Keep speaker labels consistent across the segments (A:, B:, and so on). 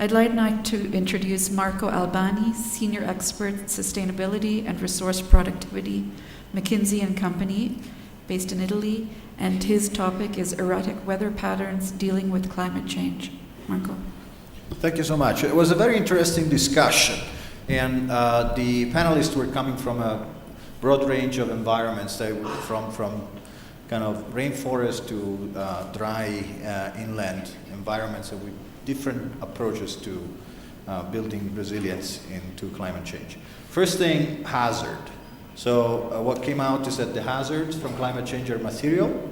A: I'd like now to introduce Marco Albani, Senior Expert Sustainability and Resource Productivity, McKinsey & Company, based in Italy, and his topic is erratic weather patterns dealing with climate change. Marco.
B: Thank you so much. It was a very interesting discussion, and the panelists were coming from a broad range of environments. They were from kind of rainforest to dry inland environments, with different approaches to building resilience into climate change. First thing, hazard. So what came out is that the hazards from climate change are material,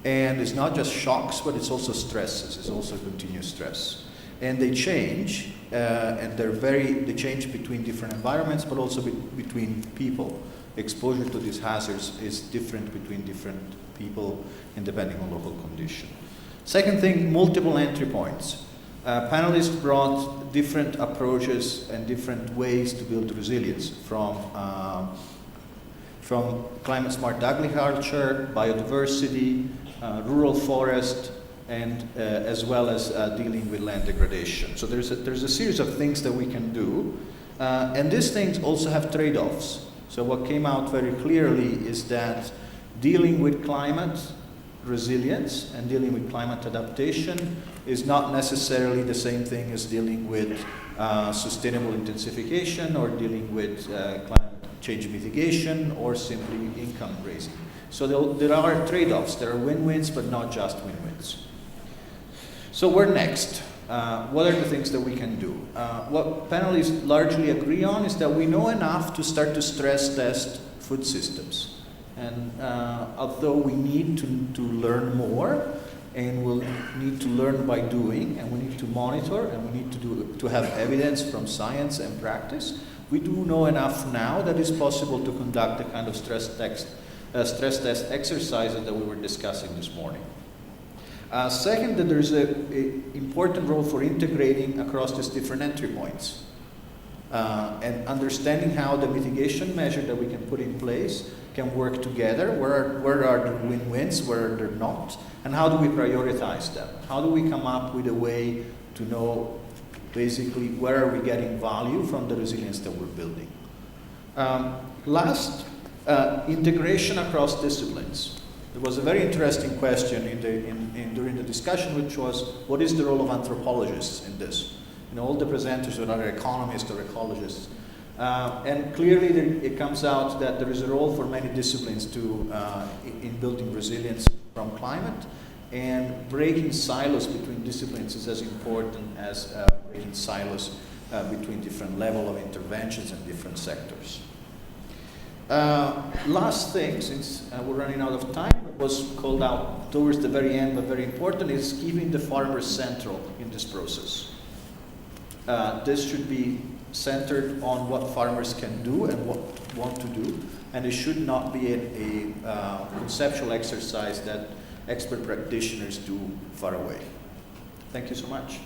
B: and it's not just shocks, but it's also stresses. It's also continuous stress. And they change, and they change between different environments, but also between people. Exposure to these hazards is different between different people and depending on local condition. Second thing, multiple entry points. Panelists brought different approaches and different ways to build resilience from climate-smart agriculture, biodiversity, rural forest, and as well as dealing with land degradation. So there's a series of things that we can do, and these things also have trade-offs. So what came out very clearly is that dealing with climate resilience and dealing with climate adaptation is not necessarily the same thing as dealing with sustainable intensification or dealing with climate change mitigation or simply income raising. So there are trade-offs. There are win-wins, but not just win-wins. So where next? What are the things that we can do? What panelists largely agree on is that we know enough to start to stress test food systems. And although we need to learn more, and we'll need to learn by doing, and we need to monitor, and we need to have evidence from science and practice, we do know enough now that it's possible to conduct the kind of stress test exercises that we were discussing this morning. Second, that there's an important role for integrating across these different entry points and understanding how the mitigation measure that we can put in place can work together. Where are the win-wins, where are there not, and how do we prioritize them? How do we come up with a way to know basically where are we getting value from the resilience that we're building? Last, integration across disciplines. There was a very interesting question during the discussion, which was, what is the role of anthropologists in this? You know, all the presenters were either economists or ecologists. And clearly it comes out that there is a role for many disciplines in building resilience from climate, and breaking silos between disciplines is as important as breaking silos between different levels of interventions and different sectors. Last thing, since we're running out of time, was called out towards the very end, but very important, is keeping the farmers central in this process. This should be centered on what farmers can do and what want to do, and it should not be a conceptual exercise that expert practitioners do far away. Thank you so much.